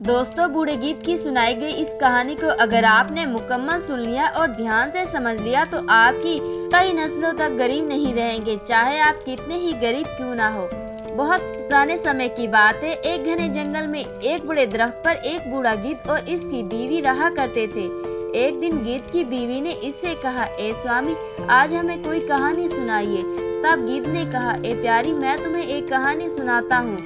दोस्तों, बूढ़े गीत की सुनाई गई इस कहानी को अगर आपने मुकम्मल सुन लिया और ध्यान से समझ लिया तो आपकी कई नस्लों तक गरीब नहीं रहेंगे, चाहे आप कितने ही गरीब क्यों ना हो। बहुत पुराने समय की बात है। एक घने जंगल में एक बड़े दरख्त पर एक बूढ़ा गीत और इसकी बीवी रहा करते थे। एक दिन गीत की बीवी ने इससे कहा, ए स्वामी, आज हमें कोई कहानी सुनाइए। तब गीत ने कहा, ए प्यारी, मैं तुम्हें एक कहानी सुनाता हूँ।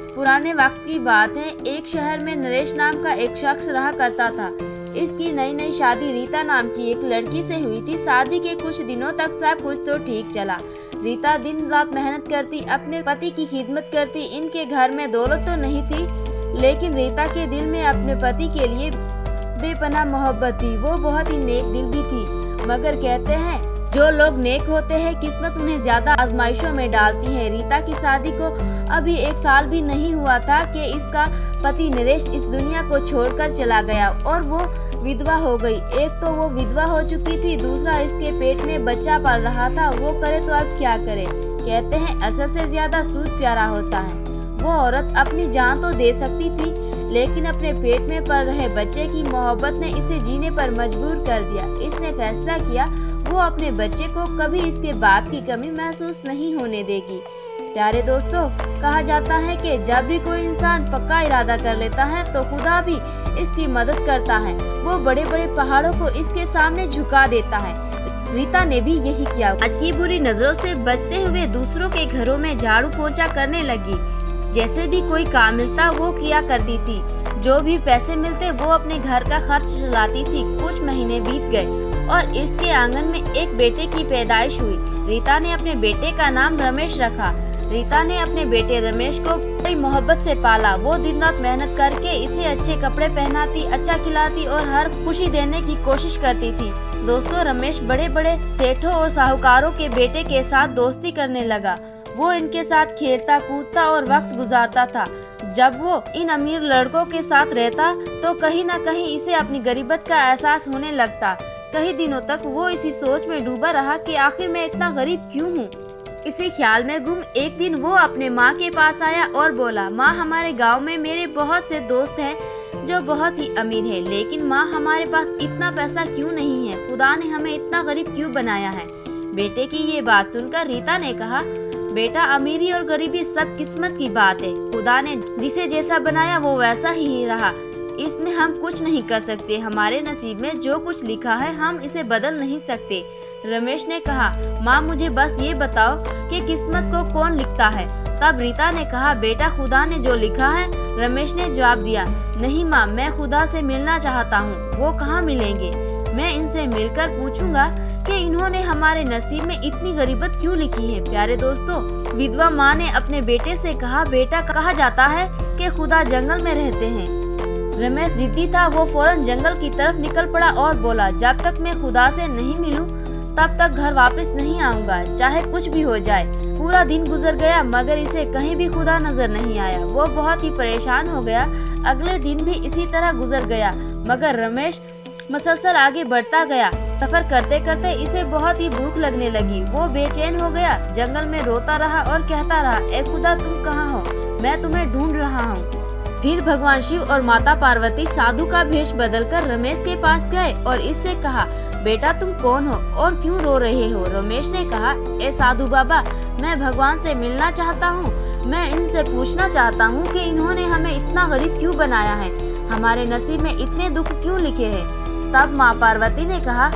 पुराने वक्त की बात है। एक शहर में नरेश नाम का एक शख्स रहा करता था। इसकी नई नई शादी रीता नाम की एक लड़की से हुई थी। शादी के कुछ दिनों तक सब कुछ तो ठीक चला। रीता दिन रात मेहनत करती, अपने पति की खिदमत करती। इनके घर में दौलत तो नहीं थी, लेकिन रीता के दिल में अपने पति के लिए बेपनाह मोहब्बत थी। वो बहुत ही नेक दिल भी थी, मगर कहते हैं जो लोग नेक होते हैं किस्मत उन्हें ज्यादा आजमाइशों में डालती है। रीता की शादी को अभी 1 साल भी नहीं हुआ था कि इसका पति नरेश इस दुनिया को छोड़कर चला गया और वो विधवा हो गई। एक तो वो विधवा हो चुकी थी, दूसरा इसके पेट में बच्चा पल रहा था। वो करे तो अब क्या करे। कहते हैं असर से ज्यादा सूद प्यारा होता है। वो औरत अपनी जान तो दे सकती थी, लेकिन अपने पेट में पल रहे बच्चे की मोहब्बत ने इसे जीने पर मजबूर कर दिया। इसने फैसला किया वो अपने बच्चे को कभी इसके बाप की कमी महसूस नहीं होने देगी। प्यारे दोस्तों, कहा जाता है कि जब भी कोई इंसान पक्का इरादा कर लेता है तो खुदा भी इसकी मदद करता है। वो बड़े बड़े पहाड़ों को इसके सामने झुका देता है। रीता ने भी यही किया। आज की बुरी नजरों से बचते हुए दूसरों के घरों में झाड़ू पोंछा करने लगी। जैसे भी कोई काम मिलता वो किया करती थी। जो भी पैसे मिलते वो अपने घर का खर्च चलाती थी। कुछ महीने बीत गए और इसके आंगन में एक बेटे की पैदाइश हुई। रीता ने अपने बेटे का नाम रमेश रखा। रीता ने अपने बेटे रमेश को बड़ी मोहब्बत से पाला। वो दिन रात मेहनत करके इसे अच्छे कपड़े पहनाती, अच्छा खिलाती और हर खुशी देने की कोशिश करती थी। दोस्तों, रमेश बड़े बड़े सेठों और साहूकारों के बेटे के साथ दोस्ती करने लगा। वो इनके साथ खेलता कूदता और वक्त गुजारता था। जब वो इन अमीर लड़कों के साथ रहता तो कहीं न कहीं इसे अपनी गरीबत का एहसास होने लगता। कई दिनों तक वो इसी सोच में डूबा रहा कि आखिर मैं इतना गरीब क्यों हूँ। इसी ख्याल में गुम एक दिन वो अपने माँ के पास आया और बोला, माँ, हमारे गांव में मेरे बहुत से दोस्त हैं जो बहुत ही अमीर हैं, लेकिन माँ, हमारे पास इतना पैसा क्यों नहीं है। खुदा ने हमें इतना गरीब क्यों बनाया है। बेटे की ये बात सुनकर रीता ने कहा, बेटा, अमीरी और गरीबी सब किस्मत की बात है। खुदा ने जिसे जैसा बनाया वो वैसा ही रहा। इसमें हम कुछ नहीं कर सकते। हमारे नसीब में जो कुछ लिखा है हम इसे बदल नहीं सकते। रमेश ने कहा, माँ, मुझे बस ये बताओ कि किस्मत को कौन लिखता है। तब रीता ने कहा, बेटा, खुदा ने जो लिखा है। रमेश ने जवाब दिया, नहीं माँ, मैं खुदा से मिलना चाहता हूँ। वो कहाँ मिलेंगे? मैं इनसे मिलकर पूछूंगा कि इन्होंने हमारे नसीब में इतनी गरीबत क्यों लिखी है। प्यारे दोस्तों, विधवा माँ ने अपने बेटे से कहा, बेटा, कहा जाता है कि खुदा जंगल में रहते हैं। रमेश जिद्दी था। वो फौरन जंगल की तरफ निकल पड़ा और बोला, जब तक मैं खुदा से नहीं मिलूं तब तक घर वापस नहीं आऊंगा, चाहे कुछ भी हो जाए। पूरा दिन गुजर गया मगर इसे कहीं भी खुदा नजर नहीं आया। वो बहुत ही परेशान हो गया। अगले दिन भी इसी तरह गुजर गया मगर रमेश मसलसल आगे बढ़ता गया। सफर करते करते इसे बहुत ही भूख लगने लगी। वो बेचैन हो गया, जंगल में रोता रहा और कहता रहा, ए खुदा, तुम कहाँ हो? मैं तुम्हें ढूंढ रहा हूँ। फिर भगवान शिव और माता पार्वती साधु का भेष बदलकर रमेश के पास गए और इससे कहा, बेटा, तुम कौन हो और क्यों रो रहे हो? रमेश ने कहा, ए साधु बाबा, मैं भगवान से मिलना चाहता हूँ। मैं इनसे पूछना चाहता हूँ कि इन्होंने हमें इतना गरीब क्यों बनाया है। हमारे नसीब में इतने दुख क्यों लिखे हैं। तब माँ पार्वती ने कहा,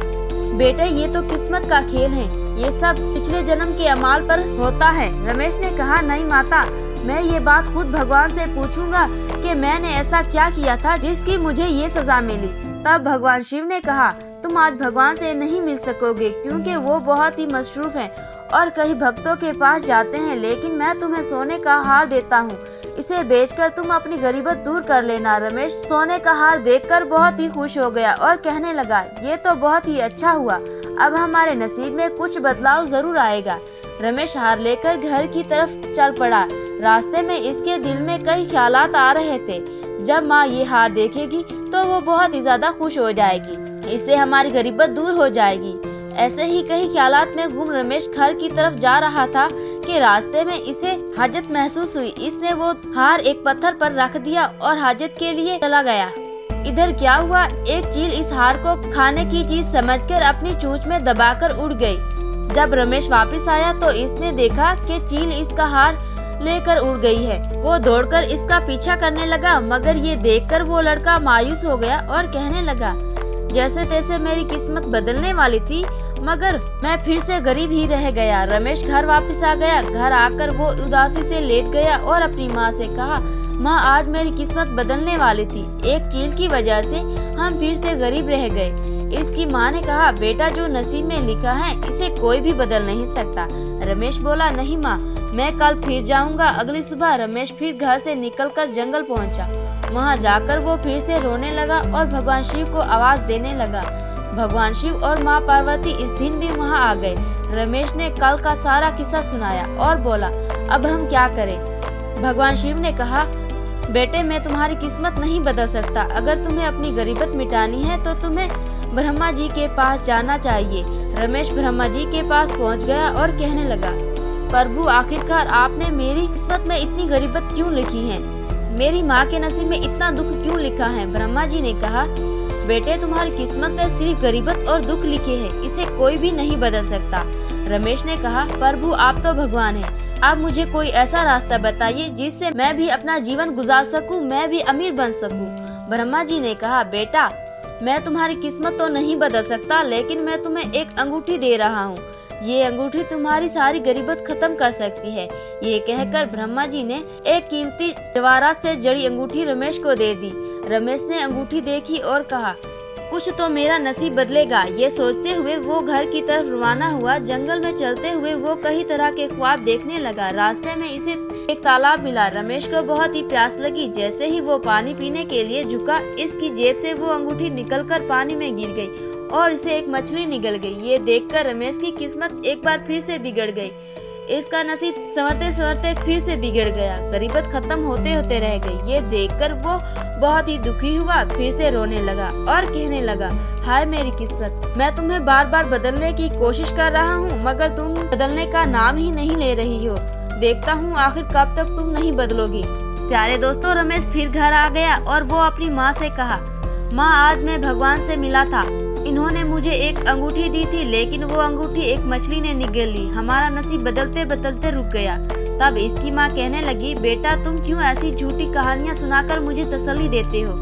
बेटे, ये तो किस्मत का खेल है। ये सब पिछले जन्म के अमाल पर होता है। रमेश ने कहा, नहीं माता, मैं ये बात खुद भगवान से पूछूंगा कि मैंने ऐसा क्या किया था जिसकी मुझे ये सजा मिली। तब भगवान शिव ने कहा, तुम आज भगवान से नहीं मिल सकोगे क्योंकि वो बहुत ही मसरूफ हैं और कई भक्तों के पास जाते हैं, लेकिन मैं तुम्हें सोने का हार देता हूँ। इसे बेचकर तुम अपनी गरीबत दूर कर लेना। रमेश सोने का हार देखकर बहुत ही खुश हो गया और कहने लगा, ये तो बहुत ही अच्छा हुआ। अब हमारे नसीब में कुछ बदलाव जरूर आएगा। रमेश हार लेकर घर की तरफ चल पड़ा। रास्ते में इसके दिल में कई ख्यालात आ रहे थे। जब माँ ये हार देखेगी तो वो बहुत ही ज्यादा खुश हो जाएगी। इससे हमारी गरीबत दूर हो जाएगी। ऐसे ही कई ख्यालात में गुम रमेश घर की तरफ जा रहा था कि के रास्ते में इसे हाजत महसूस हुई। इसने वो हार एक पत्थर पर रख दिया और हाजत के लिए चला गया। इधर क्या हुआ, एक चील इस हार को खाने की चीज समझकर अपनी चोंच में दबाकर उड़ गई। जब रमेश वापस आया तो इसने देखा कि चील इसका हार लेकर उड़ गई है। वो दौड़कर इसका पीछा करने लगा, मगर ये देखकर वो लड़का मायूस हो गया और कहने लगा, जैसे तैसे मेरी किस्मत बदलने वाली थी, मगर मैं फिर से गरीब ही रह गया। रमेश घर वापस आ गया। घर आकर वो उदासी से लेट गया और अपनी माँ से कहा, माँ, आज मेरी किस्मत बदलने वाली थी। एक चील की वजह से हम फिर से गरीब रह गए। इसकी माँ ने कहा, बेटा, जो नसीब में लिखा है इसे कोई भी बदल नहीं सकता। रमेश बोला, नहीं माँ, मैं कल फिर जाऊंगा। अगली सुबह रमेश फिर घर से निकलकर जंगल पहुंचा। वहां जाकर वो फिर से रोने लगा और भगवान शिव को आवाज देने लगा। भगवान शिव और माँ पार्वती इस दिन भी वहां आ गए। रमेश ने कल का सारा किस्सा सुनाया और बोला, अब हम क्या करें? भगवान शिव ने कहा, बेटे, मैं तुम्हारी किस्मत नहीं बदल सकता। अगर तुम्हें अपनी गरीबत मिटानी है तो तुम्हें ब्रह्मा जी के पास जाना चाहिए। रमेश ब्रह्मा जी के पास पहुंच गया और कहने लगा, प्रभु, आखिरकार आपने मेरी किस्मत में इतनी गरीबत क्यों लिखी है? मेरी माँ के नसीब में इतना दुख क्यों लिखा है? ब्रह्मा जी ने कहा, बेटे, तुम्हारी किस्मत में सिर्फ गरीबत और दुख लिखे हैं, इसे कोई भी नहीं बदल सकता। रमेश ने कहा, प्रभु, आप तो भगवान हैं। आप मुझे कोई ऐसा रास्ता बताइए जिससे मैं भी अपना जीवन गुजार सकूं, मैं भी अमीर बन सकूं। ब्रह्मा जी ने कहा, बेटा, मैं तुम्हारी किस्मत तो नहीं बदल सकता, लेकिन मैं तुम्हें एक अंगूठी दे रहा हूँ। ये अंगूठी तुम्हारी सारी गरीबत खत्म कर सकती है। ये कहकर ब्रह्मा जी ने एक कीमती जवाहरात से जड़ी अंगूठी रमेश को दे दी। रमेश ने अंगूठी देखी और कहा, कुछ तो मेरा नसीब बदलेगा। ये सोचते हुए वो घर की तरफ रवाना हुआ। जंगल में चलते हुए वो कई तरह के ख्वाब देखने लगा। रास्ते में इसे एक तालाब मिला। रमेश को बहुत ही प्यास लगी। जैसे ही वो पानी पीने के लिए झुका, इसकी जेब से वो अंगूठी निकलकर पानी में गिर गई और इसे एक मछली निगल गई। ये देखकर रमेश की किस्मत एक बार फिर से बिगड़ गई। इसका नसीब संवरते संवरते फिर से बिगड़ गया। गरीबत खत्म होते होते रह गई। ये देखकर वो बहुत ही दुखी हुआ, फिर से रोने लगा और कहने लगा, हाय मेरी किस्मत, मैं तुम्हें बार बार बदलने की कोशिश कर रहा हूँ, मगर तुम बदलने का नाम ही नहीं ले रही हो। देखता हूँ आखिर कब तक तुम नहीं बदलोगी। प्यारे दोस्तों, रमेश फिर घर आ गया और वो अपनी माँ से कहा, माँ, आज मैं भगवान से मिला था। इन्होंने मुझे एक अंगूठी दी थी, लेकिन वो अंगूठी एक मछली ने निगल ली। हमारा नसीब बदलते बदलते रुक गया। तब इसकी माँ कहने लगी, बेटा, तुम क्यों ऐसी झूठी कहानियाँ सुनाकर मुझे तसल्ली देते हो?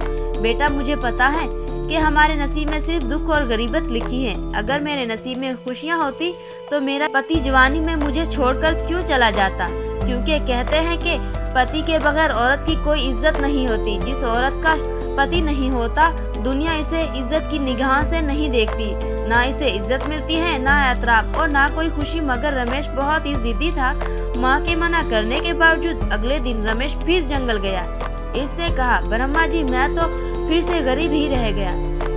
बेटा, मुझे पता है कि हमारे नसीब में सिर्फ दुख और गरीबत लिखी है। अगर मेरे नसीब में खुशियाँ होती तो मेरा पति जवानी में मुझे छोड़कर क्यों चला जाता? क्योंकि कहते हैं कि पति के बगैर औरत की कोई इज्जत नहीं होती। जिस औरत का पति नहीं होता, दुनिया इसे इज्जत की निगाह से नहीं देखती। ना इसे इज्जत मिलती है, ना एतराफ और ना कोई खुशी। मगर रमेश बहुत ही जिद्दी था। माँ के मना करने के बावजूद अगले दिन रमेश फिर जंगल गया। इसने कहा, ब्रह्मा जी, मैं तो फिर से गरीब ही रह गया।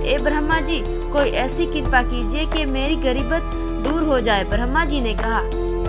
ए ब्रह्मा जी, कोई ऐसी कृपा कीजिए कि मेरी गरीबत दूर हो जाए। ब्रह्मा जी ने कहा,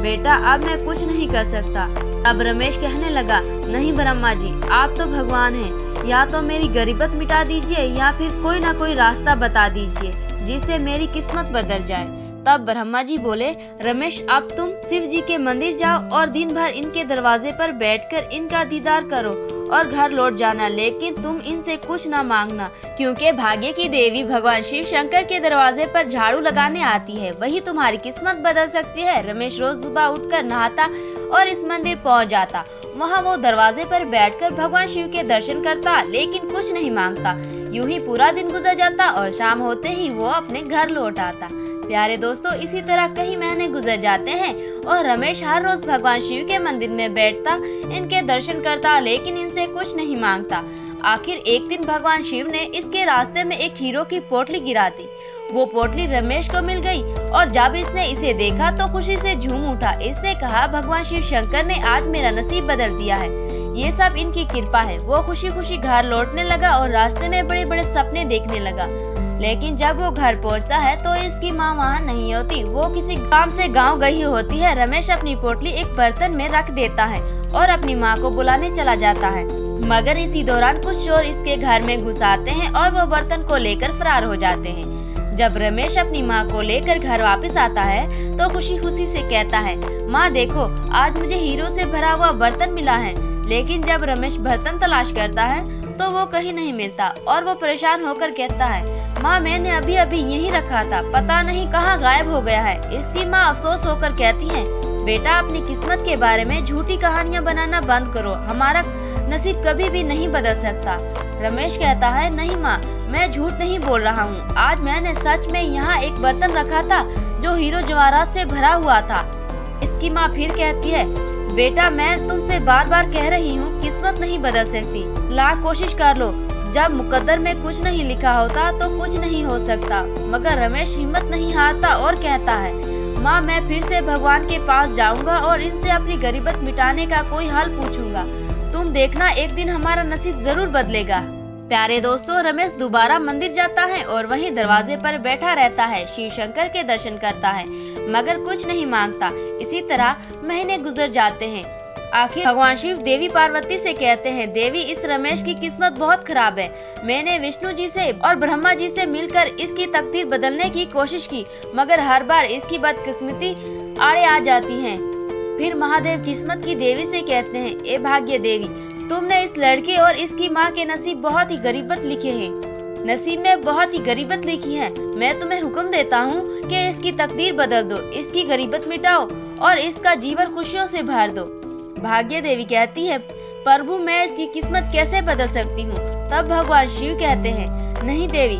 बेटा, अब मैं कुछ नहीं कर सकता। अब रमेश कहने लगा, नहीं ब्रह्मा जी, आप तो भगवान हैं। या तो मेरी गरीबत मिटा दीजिए या फिर कोई ना कोई रास्ता बता दीजिए जिससे मेरी किस्मत बदल जाए। तब ब्रह्मा जी बोले, रमेश, अब तुम शिव जी के मंदिर जाओ और दिन भर इनके दरवाजे पर बैठकर इनका दीदार करो और घर लौट जाना। लेकिन तुम इनसे कुछ ना मांगना, क्योंकि भाग्य की देवी भगवान शिव शंकर के दरवाजे पर झाड़ू लगाने आती है। वही तुम्हारी किस्मत बदल सकती है। रमेश रोज सुबह उठकर नहाता और इस मंदिर पहुंच जाता। वहां वो दरवाजे पर बैठकर भगवान शिव के दर्शन करता, लेकिन कुछ नहीं मांगता। यूं ही पूरा दिन गुजर जाता और शाम होते ही वो अपने घर लौट आता। प्यारे दोस्तों, इसी तरह कई महीने गुजर जाते हैं और रमेश हर रोज भगवान शिव के मंदिर में बैठता, इनके दर्शन करता, लेकिन इनसे कुछ नहीं मांगता। आखिर एक दिन भगवान शिव ने इसके रास्ते में एक हीरो की पोटली गिरा दी। वो पोटली रमेश को मिल गई और जब इसने इसे देखा तो खुशी से झूम उठा। इसने कहा, भगवान शिव शंकर ने आज मेरा नसीब बदल दिया है। ये सब इनकी कृपा है। वो खुशी खुशी घर लौटने लगा और रास्ते में बड़े बड़े सपने देखने लगा। लेकिन जब वो घर पहुंचता है तो इसकी माँ वहाँ नहीं होती। वो किसी काम से गांव गई होती है। रमेश अपनी पोटली एक बर्तन में रख देता है और अपनी माँ को बुलाने चला जाता है, मगर इसी दौरान कुछ चोर इसके घर में घुस आते हैं और वो बर्तन को लेकर फरार हो जाते हैं। जब रमेश अपनी माँ को लेकर घर वापस आता है तो खुशी खुशी से कहता है, माँ देखो, आज मुझे हीरो से भरा हुआ बर्तन मिला है। लेकिन जब रमेश बर्तन तलाश करता है तो वो कहीं नहीं मिलता और वो परेशान होकर कहता है, माँ मैंने अभी अभी यहीं रखा था, पता नहीं कहाँ गायब हो गया है। इसकी माँ अफसोस होकर कहती है, बेटा अपनी किस्मत के बारे में झूठी कहानियाँ बनाना बंद करो, हमारा नसीब कभी भी नहीं बदल सकता। रमेश कहता है, नहीं माँ, मैं झूठ नहीं बोल रहा हूँ, आज मैंने सच में यहाँ एक बर्तन रखा था जो हीरो जवाहरात से भरा हुआ था। इसकी माँ फिर कहती है, बेटा मैं तुमसे बार बार कह रही हूँ, किस्मत नहीं बदल सकती, लाख कोशिश कर लो, जब मुकद्दर में कुछ नहीं लिखा होता तो कुछ नहीं हो सकता। मगर रमेश हिम्मत नहीं हारता और कहता है, माँ मैं फिर से भगवान के पास जाऊंगा और इनसे अपनी गरीबत मिटाने का कोई हल पूछूंगा, तुम देखना एक दिन हमारा नसीब जरूर बदलेगा। प्यारे दोस्तों, रमेश दोबारा मंदिर जाता है और वहीं दरवाजे पर बैठा रहता है, शिव शंकर के दर्शन करता है मगर कुछ नहीं मांगता। इसी तरह महीने गुजर जाते हैं। आखिर भगवान शिव देवी पार्वती से कहते हैं, देवी इस रमेश की किस्मत बहुत खराब है, मैंने विष्णु जी से और ब्रह्मा जी से मिलकर इसकी तकदीर बदलने की कोशिश की मगर हर बार इसकी बदकिस्मती आड़े आ जाती है। फिर महादेव किस्मत की देवी से कहते हैं, ए भाग्य देवी, तुमने इस लड़के और इसकी माँ के नसीब बहुत ही गरीबत लिखे हैं, नसीब में बहुत ही गरीबत लिखी है। मैं तुम्हें हुक्म देता हूँ कि इसकी तकदीर बदल दो, इसकी गरीबत मिटाओ और इसका जीवन खुशियों से भर दो। भाग्य देवी कहती है, प्रभु मैं इसकी किस्मत कैसे बदल सकती हूँ। तब भगवान शिव कहते हैं, नहीं देवी,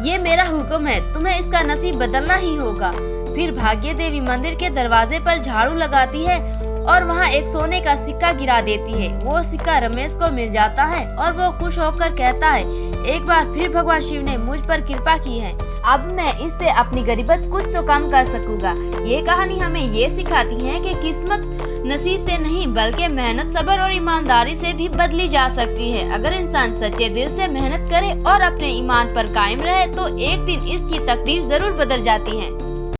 ये मेरा हुक्म है, तुम्हें इसका नसीब बदलना ही होगा। फिर भाग्य देवी मंदिर के दरवाजे पर झाड़ू लगाती है और वहाँ एक सोने का सिक्का गिरा देती है। वो सिक्का रमेश को मिल जाता है और वो खुश होकर कहता है, एक बार फिर भगवान शिव ने मुझ पर कृपा की है, अब मैं इससे अपनी गरीबत कुछ तो कम कर सकूंगा। ये कहानी हमें ये सिखाती है कि किस्मत नसीब से नहीं बल्कि मेहनत, सब्र और ईमानदारी से भी बदली जा सकती है। अगर इंसान सच्चे दिल से मेहनत करे और अपने ईमान पर कायम रहे तो एक दिन इसकी तकदीर जरूर बदल जाती है।